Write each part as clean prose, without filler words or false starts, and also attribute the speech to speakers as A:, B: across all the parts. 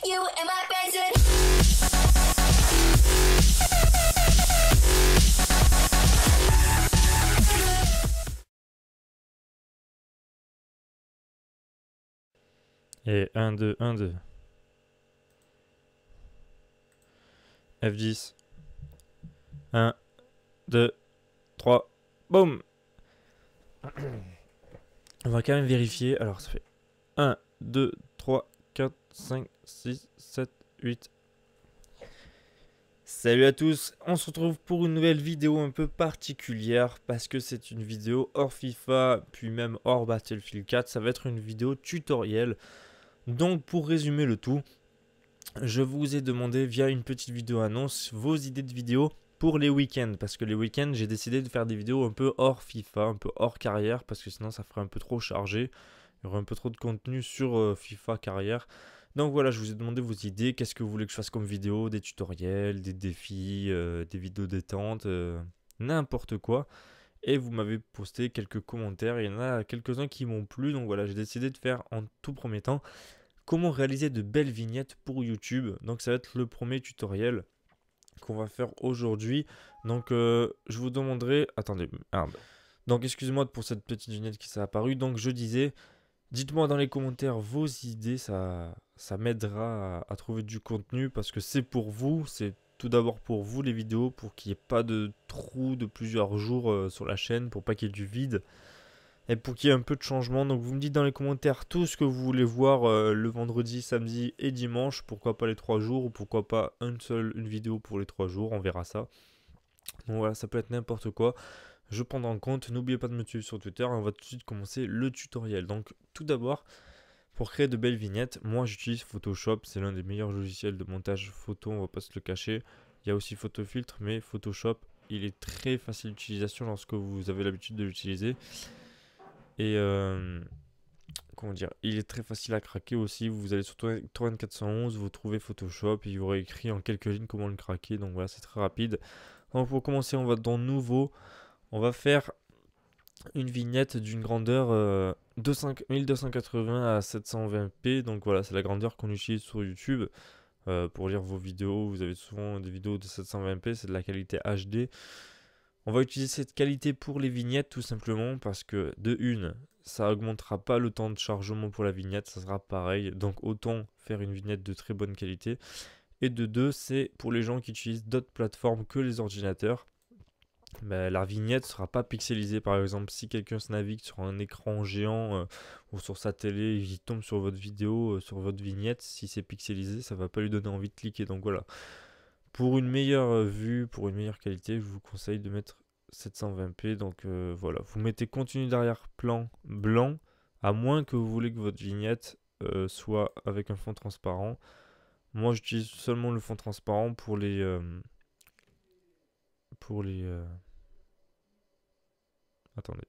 A: You and my friends and
B: Et 1, 2, 1, 2. F10. 1, 2, 3. Boum. On va quand même vérifier. Alors ça fait 1, 2, 3, 4, 5, 6, 7, 8. Salut à tous, on se retrouve pour une nouvelle vidéo un peu particulière parce que c'est une vidéo hors FIFA, puis même hors Battlefield 4. Ça va être une vidéo tutoriel. Donc pour résumer le tout, je vous ai demandé via une petite vidéo annonce vos idées de vidéos pour les week-ends. Parce que les week-ends, j'ai décidé de faire des vidéos un peu hors FIFA, un peu hors carrière, parce que sinon ça ferait un peu trop chargé. Il y aurait un peu trop de contenu sur FIFA carrière. Donc voilà, je vous ai demandé vos idées. Qu'est-ce que vous voulez que je fasse comme vidéo? Des tutoriels, des défis, des vidéos détente, n'importe quoi. Et vous m'avez posté quelques commentaires. Il y en a quelques-uns qui m'ont plu. Donc voilà, j'ai décidé de faire en tout premier temps comment réaliser de belles vignettes pour YouTube. Donc ça va être le premier tutoriel qu'on va faire aujourd'hui. Donc je vous demanderai... Attendez, merde. Donc excusez-moi pour cette petite vignette qui s'est apparue. Donc je disais... Dites-moi dans les commentaires vos idées, ça m'aidera à trouver du contenu parce que c'est pour vous, c'est tout d'abord pour vous les vidéos, pour qu'il n'y ait pas de trou de plusieurs jours sur la chaîne, pour pas qu'il y ait du vide et pour qu'il y ait un peu de changement. Donc vous me dites dans les commentaires tout ce que vous voulez voir le vendredi, samedi et dimanche, pourquoi pas les 3 jours ou pourquoi pas une vidéo pour les 3 jours, on verra ça. Donc voilà, ça peut être n'importe quoi. Je prendrai en compte. N'oubliez pas de me suivre sur Twitter et on va tout de suite commencer le tutoriel. Donc tout d'abord, pour créer de belles vignettes, moi j'utilise Photoshop. C'est l'un des meilleurs logiciels de montage photo, on va pas se le cacher. Il y a aussi Photofiltre, mais Photoshop, il est très facile d'utilisation lorsque vous avez l'habitude de l'utiliser. Et comment dire, il est très facile à craquer aussi. Vous allez sur Torrent 411, vous trouvez Photoshop, et il y aurait écrit en quelques lignes comment le craquer. Donc voilà, c'est très rapide. Donc pour commencer, on va dans Nouveau. On va faire une vignette d'une grandeur 1280 à 720p. Donc voilà, c'est la grandeur qu'on utilise sur YouTube. Pour lire vos vidéos, vous avez souvent des vidéos de 720p, c'est de la qualité HD. On va utiliser cette qualité pour les vignettes tout simplement parce que de une, ça augmentera pas le temps de chargement pour la vignette, ça sera pareil. Donc autant faire une vignette de très bonne qualité. Et de deux, c'est pour les gens qui utilisent d'autres plateformes que les ordinateurs. Bah, la vignette ne sera pas pixelisée. Par exemple, si quelqu'un se navigue sur un écran géant ou sur sa télé, il tombe sur votre vidéo, sur votre vignette, si c'est pixelisé, ça va pas lui donner envie de cliquer. Donc voilà. Pour une meilleure vue, pour une meilleure qualité, je vous conseille de mettre 720p. Donc voilà. Vous mettez continu d'arrière-plan blanc, à moins que vous voulez que votre vignette soit avec un fond transparent. Moi, j'utilise seulement le fond transparent pour les... Attendez.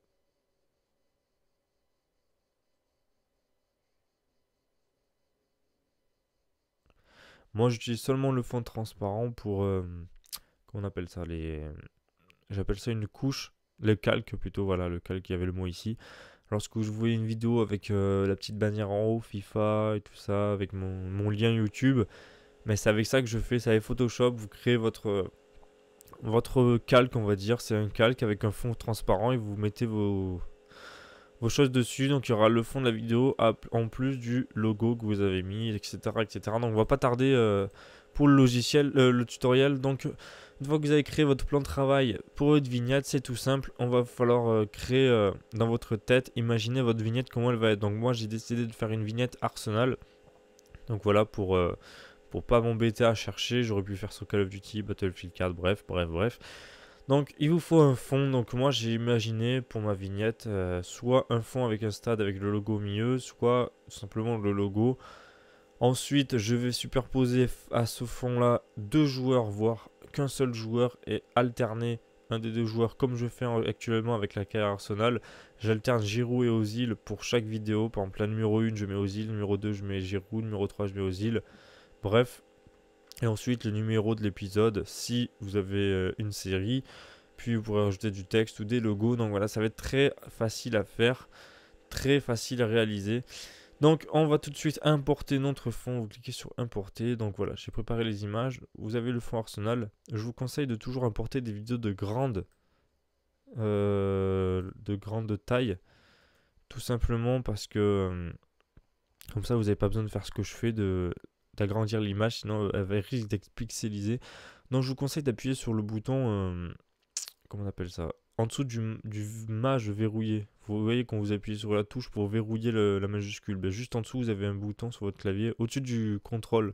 B: Moi, j'utilise seulement le fond transparent pour... comment on appelle ça j'appelle ça une couche. Le calque plutôt, voilà, le calque, il y avait le mot ici. Lorsque je voyais une vidéo avec la petite bannière en haut, FIFA et tout ça, avec mon lien YouTube, mais c'est avec ça que je fais, c'est avec Photoshop, vous créez votre calque, on va dire. C'est un calque avec un fond transparent et vous mettez vos choses dessus. Donc il y aura le fond de la vidéo en plus du logo que vous avez mis, etc. etc. Donc on va pas tarder pour le logiciel, le tutoriel. Donc une fois que vous avez créé votre plan de travail pour votre vignette, c'est tout simple. On va falloir créer dans votre tête, imaginer votre vignette, comment elle va être. Donc moi j'ai décidé de faire une vignette Arsenal. Donc voilà, pour pas m'embêter à chercher, j'aurais pu faire sur Call of Duty, Battlefield 4, bref. Donc il vous faut un fond. Donc moi j'ai imaginé pour ma vignette soit un fond avec un stade avec le logo au milieu, soit simplement le logo. Ensuite je vais superposer à ce fond là deux joueurs, voire qu'un seul joueur, et alterner un des deux joueurs comme je fais actuellement avec la carrière Arsenal. J'alterne Giroud et Ozil pour chaque vidéo. Par exemple la numéro 1 je mets Ozil, numéro 2 je mets Giroud, numéro 3 je mets Ozil. Bref. Et ensuite le numéro de l'épisode si vous avez une série. Puis vous pourrez rajouter du texte ou des logos. Donc voilà, ça va être très facile à faire, très facile à réaliser. Donc on va tout de suite importer notre fond, vous cliquez sur importer, donc voilà, j'ai préparé les images, vous avez le fond Arsenal. Je vous conseille de toujours importer des vidéos de grande taille, tout simplement parce que comme ça vous n'avez pas besoin de faire ce que je fais, d'agrandir l'image, sinon elle risque d'être pixelisée. Donc je vous conseille d'appuyer sur le bouton, comment on appelle ça, en dessous du maj verrouillé. Vous voyez quand vous appuyez sur la touche pour verrouiller la majuscule, ben juste en dessous vous avez un bouton sur votre clavier, au-dessus du contrôle.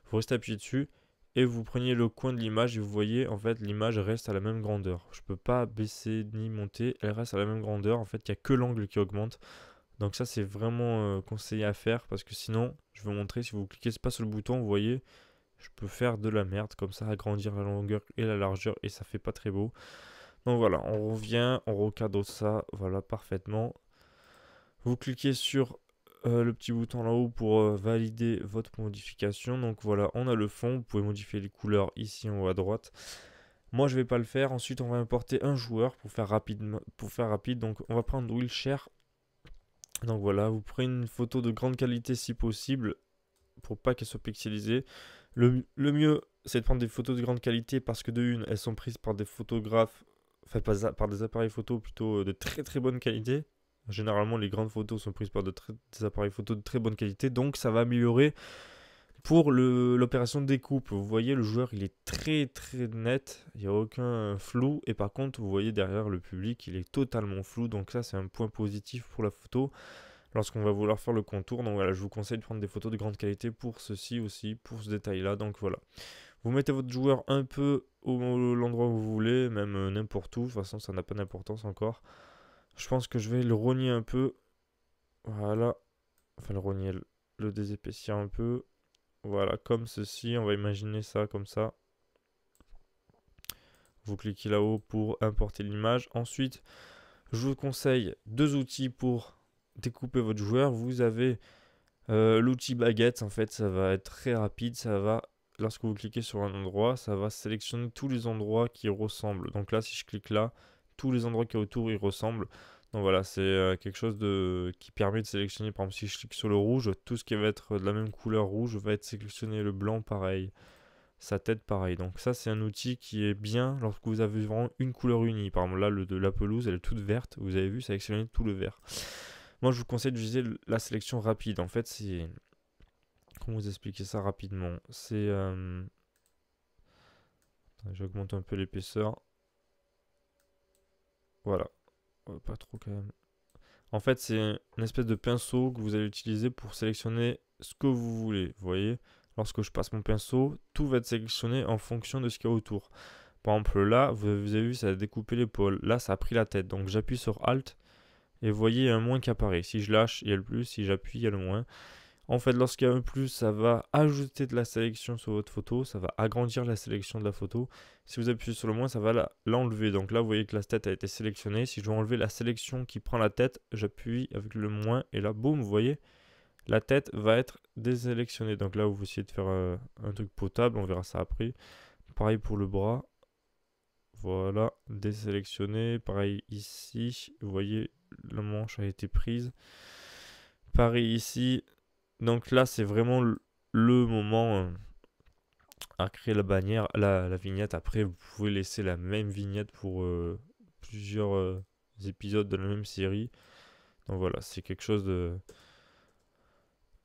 B: Vous restez appuyé dessus et vous prenez le coin de l'image et vous voyez en fait l'image reste à la même grandeur. Je peux pas baisser ni monter, elle reste à la même grandeur. En fait il n'y a que l'angle qui augmente. Donc ça c'est vraiment conseillé à faire parce que sinon, je vais vous montrer, si vous cliquez pas sur le bouton, vous voyez, je peux faire de la merde comme ça, agrandir la longueur et la largeur et ça fait pas très beau. Donc voilà, on revient, on recadre ça, voilà, parfaitement. Vous cliquez sur le petit bouton là-haut pour valider votre modification. Donc voilà, on a le fond, vous pouvez modifier les couleurs ici en haut à droite. Moi je vais pas le faire, ensuite on va importer un joueur pour faire rapide. Donc on va prendre Wilshire. Donc voilà, vous prenez une photo de grande qualité si possible, pour pas qu'elle soit pixelisée. Le mieux, c'est de prendre des photos de grande qualité parce que de une, elles sont prises par des photographes, enfin pas par des appareils photo plutôt de très très bonne qualité. Généralement, les grandes photos sont prises par des appareils photo de très bonne qualité, donc ça va améliorer pour l'opération de découpe. Vous voyez, le joueur, il est très très net, il n'y a aucun flou, et par contre, vous voyez derrière le public, il est totalement flou, donc ça c'est un point positif pour la photo lorsqu'on va vouloir faire le contour. Donc voilà, je vous conseille de prendre des photos de grande qualité pour ceci aussi, pour ce détail là. Donc voilà, vous mettez votre joueur un peu l'endroit où vous voulez, même n'importe où, de toute façon ça n'a pas d'importance encore. Je pense que je vais le rogner un peu, voilà, enfin le rogner, le désépaissir un peu, voilà, comme ceci. On va imaginer ça comme ça. Vous cliquez là-haut pour importer l'image. Ensuite, je vous conseille deux outils pour découper votre joueur. Vous avez l'outil baguette, en fait, ça va être très rapide. Ça va, lorsque vous cliquez sur un endroit, ça va sélectionner tous les endroits qui ressemblent. Donc là, si je clique là, tous les endroits qui y a autour, ils ressemblent. Donc voilà, c'est quelque chose qui permet de sélectionner. Par exemple, si je clique sur le rouge, tout ce qui va être de la même couleur rouge va être sélectionné. Le blanc, pareil. Sa tête, pareil. Donc ça, c'est un outil qui est bien lorsque vous avez vraiment une couleur unie. Par exemple, là, de la pelouse, elle est toute verte. Vous avez vu, sélectionner tout le vert. Moi, je vous conseille d'utiliser la sélection rapide. En fait, c'est... Comment vous expliquer ça rapidement? C'est... J'augmente un peu l'épaisseur. Voilà. Pas trop quand même. En fait, c'est une espèce de pinceau que vous allez utiliser pour sélectionner ce que vous voulez. Vous voyez, lorsque je passe mon pinceau, tout va être sélectionné en fonction de ce qu'il y a autour. Par exemple, là, vous avez vu, ça a découpé l'épaule. Là, ça a pris la tête. Donc, j'appuie sur Alt et vous voyez, il y a un moins qui apparaît. Si je lâche, il y a le plus. Si j'appuie, il y a le moins. En fait, lorsqu'il y a un plus, ça va ajouter de la sélection sur votre photo, ça va agrandir la sélection de la photo. Si vous appuyez sur le moins, ça va l'enlever. Donc là, vous voyez que la tête a été sélectionnée. Si je veux enlever la sélection qui prend la tête, j'appuie avec le moins et là, boum, vous voyez, la tête va être désélectionnée. Donc là, vous essayez de faire un truc potable, on verra ça après. Pareil pour le bras. Voilà, désélectionné. Pareil ici, vous voyez, la manche a été prise. Pareil ici. Donc là, c'est vraiment le moment à créer la bannière, la vignette. Après, vous pouvez laisser la même vignette pour plusieurs épisodes de la même série. Donc voilà, c'est quelque chose que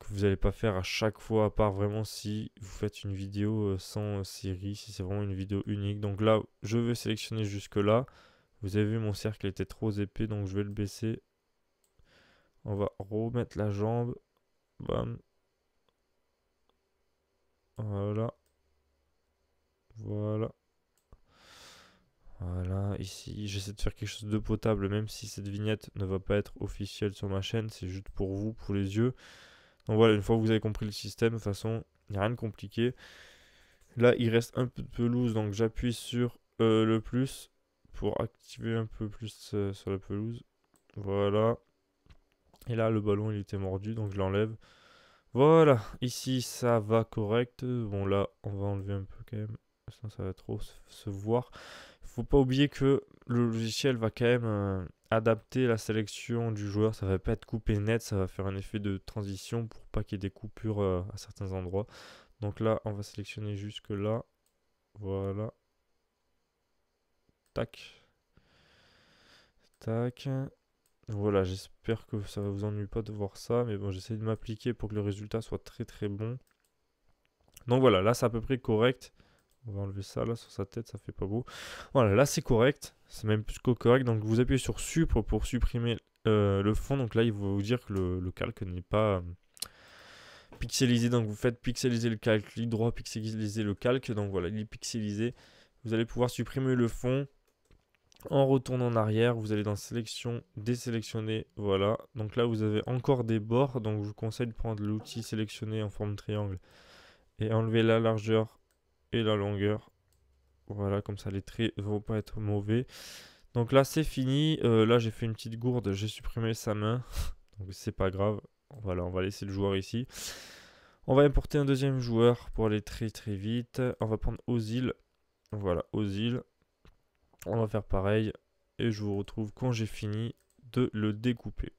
B: vous n'allez pas faire à chaque fois, à part vraiment si vous faites une vidéo sans série, si c'est vraiment une vidéo unique. Donc là, je vais sélectionner jusque là. Vous avez vu, mon cercle était trop épais, donc je vais le baisser. On va remettre la jambe. Bam. Voilà. Voilà. Voilà, ici, j'essaie de faire quelque chose de potable, même si cette vignette ne va pas être officielle sur ma chaîne, c'est juste pour vous, pour les yeux. Donc voilà, une fois que vous avez compris le système, de toute façon, il n'y a rien de compliqué. Là, il reste un peu de pelouse, donc j'appuie sur le plus pour activer un peu plus sur la pelouse. Voilà. Et là, le ballon, il était mordu, donc je l'enlève. Voilà, ici, ça va correct. Bon, là, on va enlever un peu quand même, sinon ça va trop se voir. Faut pas oublier que le logiciel va quand même adapter la sélection du joueur. Ça va pas être coupé net, ça va faire un effet de transition pour pas qu'il y ait des coupures à certains endroits. Donc là, on va sélectionner jusque là. Voilà. Tac. Tac. Voilà, j'espère que ça vous ennuie pas de voir ça. Mais bon, j'essaie de m'appliquer pour que le résultat soit très très bon. Donc voilà, là c'est à peu près correct. On va enlever ça là sur sa tête, ça fait pas beau. Voilà, là c'est correct. C'est même plus que correct. Donc vous appuyez sur Supre pour supprimer le fond. Donc là, il va vous dire que le calque n'est pas pixelisé. Donc vous faites pixeliser le calque. Clic droit, pixeliser le calque. Donc voilà, il est pixelisé. Vous allez pouvoir supprimer le fond. En retournant en arrière, vous allez dans sélection, désélectionner, voilà. Donc là, vous avez encore des bords, donc je vous conseille de prendre l'outil sélectionner en forme triangle et enlever la largeur et la longueur. Voilà, comme ça les traits ne vont pas être mauvais. Donc là, c'est fini. Là, j'ai fait une petite gourde, j'ai supprimé sa main, donc c'est pas grave. Voilà, on va laisser le joueur ici. On va importer un deuxième joueur pour aller très très vite. On va prendre Ozil. Voilà, Ozil. On va faire pareil et je vous retrouve quand j'ai fini de le découper.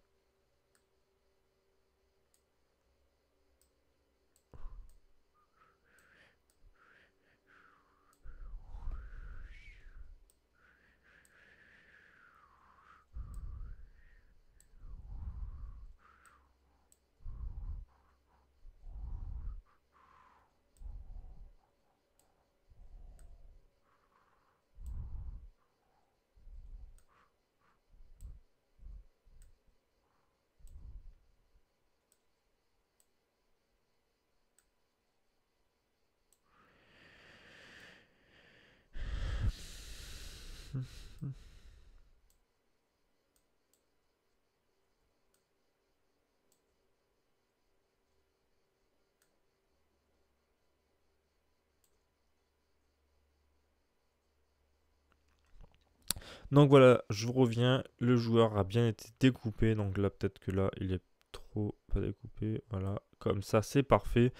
B: Donc voilà, je reviens, le joueur a bien été découpé, donc là peut-être que là il est trop pas découpé, voilà, comme ça c'est parfait.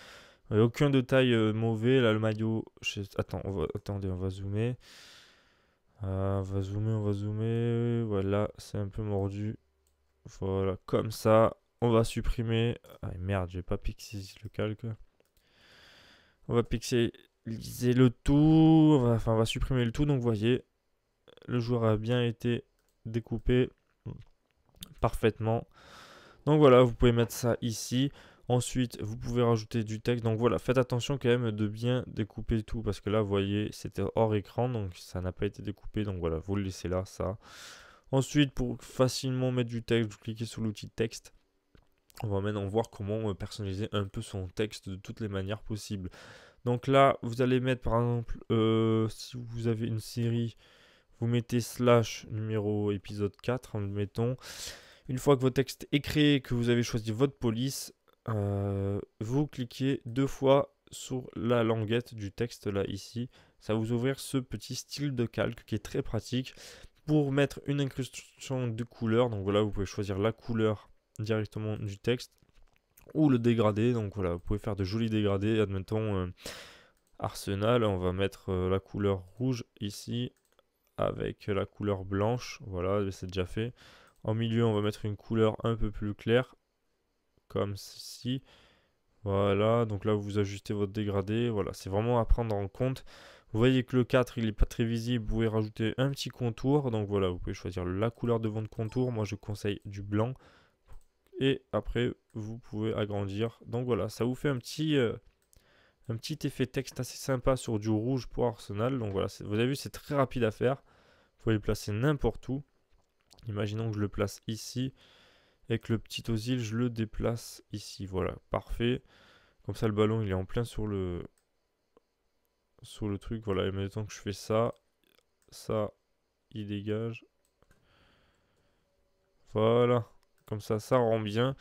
B: Aucun détail mauvais, là le maillot, attends, attendez, on va zoomer. On va zoomer, voilà, c'est un peu mordu. Voilà, comme ça, on va supprimer. Ah merde, j'ai pas pixelisé le calque. On va pixeliser le tout, enfin on va supprimer le tout, donc vous voyez, le joueur a bien été découpé parfaitement. Donc voilà, vous pouvez mettre ça ici. Ensuite, vous pouvez rajouter du texte. Donc voilà, faites attention quand même de bien découper tout parce que là, vous voyez, c'était hors écran, donc ça n'a pas été découpé. Donc voilà, vous le laissez là, ça. Ensuite, pour facilement mettre du texte, vous cliquez sur l'outil texte. On va maintenant voir comment personnaliser un peu son texte de toutes les manières possibles. Donc là, vous allez mettre par exemple, si vous avez une série, vous mettez slash numéro épisode 4, mettons. Une fois que votre texte est créé, que vous avez choisi votre police, vous cliquez 2 fois sur la languette du texte là ici. Ça va vous ouvrir ce petit style de calque qui est très pratique pour mettre une incrustation de couleur. Donc voilà, vous pouvez choisir la couleur directement du texte ou le dégradé. Donc voilà, vous pouvez faire de jolis dégradés. Admettons Arsenal, on va mettre la couleur rouge ici avec la couleur blanche. Voilà, c'est déjà fait. En milieu, on va mettre une couleur un peu plus claire, comme ceci. Voilà, donc là, vous ajustez votre dégradé. Voilà, c'est vraiment à prendre en compte. Vous voyez que le 4, il n'est pas très visible. Vous pouvez rajouter un petit contour. Donc voilà, vous pouvez choisir la couleur de votre contour. Moi, je conseille du blanc. Et après, vous pouvez agrandir. Donc voilà, ça vous fait un petit effet texte assez sympa sur du rouge pour Arsenal. Donc voilà, vous avez vu, c'est très rapide à faire. Vous pouvez le placer n'importe où. Imaginons que je le place ici et que le petit Ozil, je le déplace ici. Voilà, parfait. Comme ça, le ballon, il est en plein sur le truc. Voilà, et maintenant que je fais ça, il dégage. Voilà, comme ça rend bien.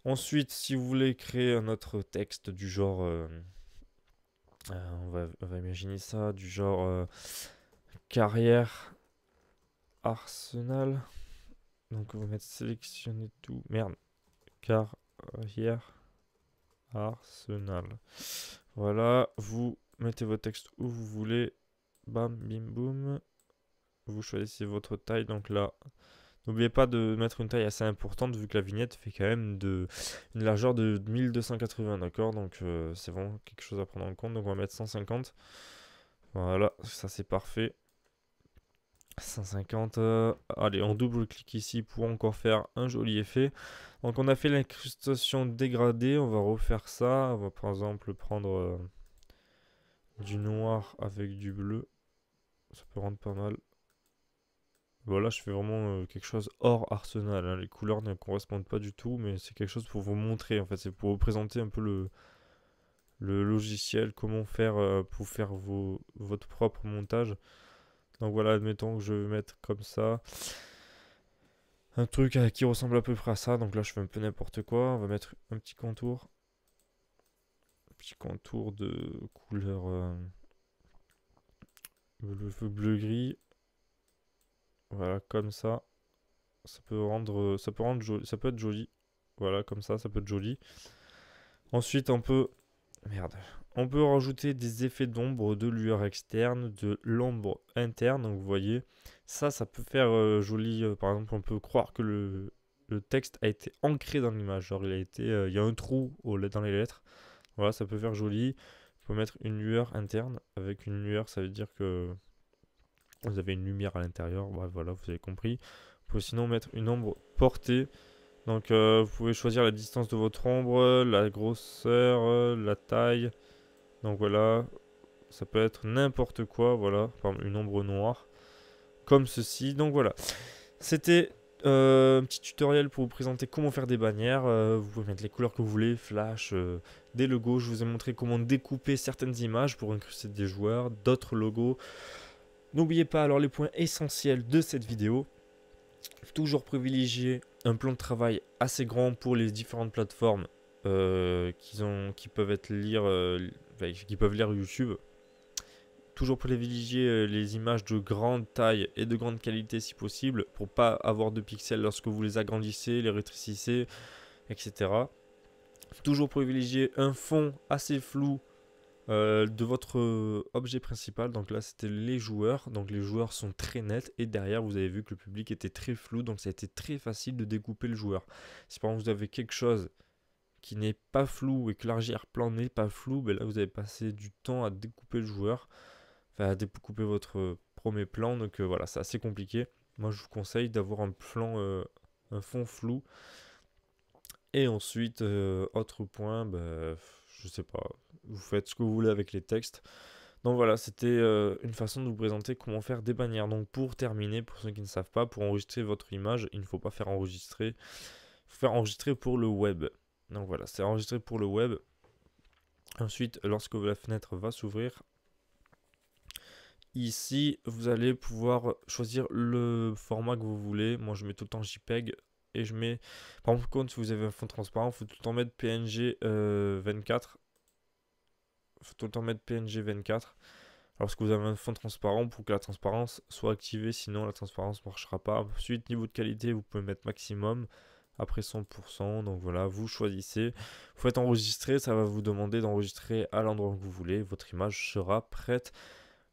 B: Ensuite, si vous voulez créer un autre texte du genre... on va imaginer ça, du genre carrière Arsenal. Donc on va mettre sélectionner tout. Merde. Carrière Arsenal. Voilà, vous mettez votre texte où vous voulez. Bam, bim, boum. Vous choisissez votre taille. Donc là, N'oubliez pas de mettre une taille assez importante vu que la vignette fait quand même une largeur de 1280, d'accord? Donc c'est vraiment quelque chose à prendre en compte. Donc on va mettre 150. Voilà, ça c'est parfait. 150. Allez, on double-clique ici pour encore faire un joli effet. Donc on a fait l'incrustation dégradée, on va refaire ça. On va par exemple prendre du noir avec du bleu. Ça peut rendre pas mal. Voilà, je fais vraiment quelque chose hors Arsenal, hein. Les couleurs ne correspondent pas du tout, mais c'est quelque chose pour vous montrer. En fait, c'est pour vous présenter un peu le logiciel, comment faire pour faire votre propre montage. Donc voilà, admettons que je vais mettre comme ça. Un truc qui ressemble à peu près à ça. Donc là, je fais un peu n'importe quoi. On va mettre un petit contour. Un petit contour de couleur bleu-gris. Voilà, comme ça. Ça peut rendre joli. Ça peut être joli. Voilà, comme ça peut être joli. Ensuite, on peut... Merde. On peut rajouter des effets d'ombre, de lueur externe, de l'ombre interne. Donc vous voyez, ça peut faire joli. Par exemple, on peut croire que le texte a été ancré dans l'image. Genre, il y a un trou dans les lettres. Voilà, ça peut faire joli. On peut mettre une lueur interne. Avec une lueur, ça veut dire que vous avez une lumière à l'intérieur. Bref, voilà, vous avez compris. Vous pouvez sinon mettre une ombre portée. Donc vous pouvez choisir la distance de votre ombre, la grosseur, la taille. Donc voilà, ça peut être n'importe quoi, voilà, par exemple une ombre noire, comme ceci. Donc voilà, c'était un petit tutoriel pour vous présenter comment faire des bannières. Vous pouvez mettre les couleurs que vous voulez, flash, des logos. Je vous ai montré comment découper certaines images pour incruster des joueurs, d'autres logos. N'oubliez pas alors les points essentiels de cette vidéo. Toujours privilégier un plan de travail assez grand pour les différentes plateformes qui peuvent lire YouTube. Toujours privilégier les images de grande taille et de grande qualité si possible pour pas avoir de pixels lorsque vous les agrandissez, les rétrécissez, etc. Toujours privilégier un fond assez flou de votre objet principal. Donc là c'était les joueurs, donc les joueurs sont très nets et derrière vous avez vu que le public était très flou, donc ça a été très facile de découper le joueur. Si par exemple vous avez quelque chose qui n'est pas flou et que l'arrière-plan n'est pas flou, ben là vous avez passé du temps à découper le joueur, enfin à découper votre premier plan, donc voilà, c'est assez compliqué. Moi je vous conseille d'avoir un fond flou. Et ensuite, autre point, je sais pas, vous faites ce que vous voulez avec les textes. Donc voilà, c'était une façon de vous présenter comment faire des bannières. Donc pour terminer, pour ceux qui ne savent pas, pour enregistrer votre image, il ne faut pas faire enregistrer. Il faut faire enregistrer pour le web. Donc voilà, c'est enregistré pour le web. Ensuite, lorsque la fenêtre va s'ouvrir, ici, vous allez pouvoir choisir le format que vous voulez. Moi, je mets tout le temps JPEG. Et je mets, par contre, si vous avez un fond transparent, il faut tout le temps mettre PNG 24. Il faut tout le temps mettre PNG 24 lorsque vous avez un fond transparent pour que la transparence soit activée, sinon la transparence ne marchera pas. Ensuite, niveau de qualité, vous pouvez mettre maximum, après 100%, donc voilà, vous choisissez. Vous faites enregistrer, ça va vous demander d'enregistrer à l'endroit que vous voulez, votre image sera prête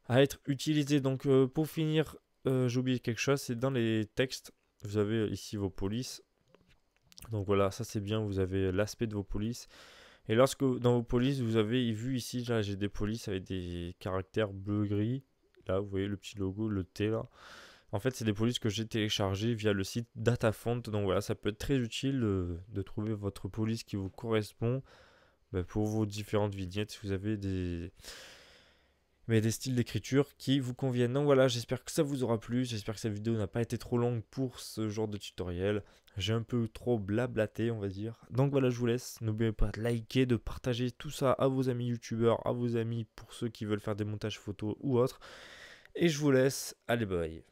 B: à être utilisée. Donc pour finir, j'ai oublié quelque chose, c'est dans les textes, vous avez ici vos polices. Donc voilà, ça c'est bien, vous avez l'aspect de vos polices. Et lorsque dans vos polices, vous avez vu ici, là j'ai des polices avec des caractères bleu-gris. Là, vous voyez le petit logo, le T là. En fait, c'est des polices que j'ai téléchargées via le site Datafont. Donc voilà, ça peut être très utile de trouver votre police qui vous correspond pour vos différentes vignettes. Si vous avez des styles d'écriture qui vous conviennent. Donc voilà, j'espère que ça vous aura plu. J'espère que cette vidéo n'a pas été trop longue pour ce genre de tutoriel. J'ai un peu trop blablaté, on va dire. Donc voilà, je vous laisse. N'oubliez pas de liker, de partager tout ça à vos amis youtubeurs, à vos amis pour ceux qui veulent faire des montages photos ou autres. Et je vous laisse. Allez, bye.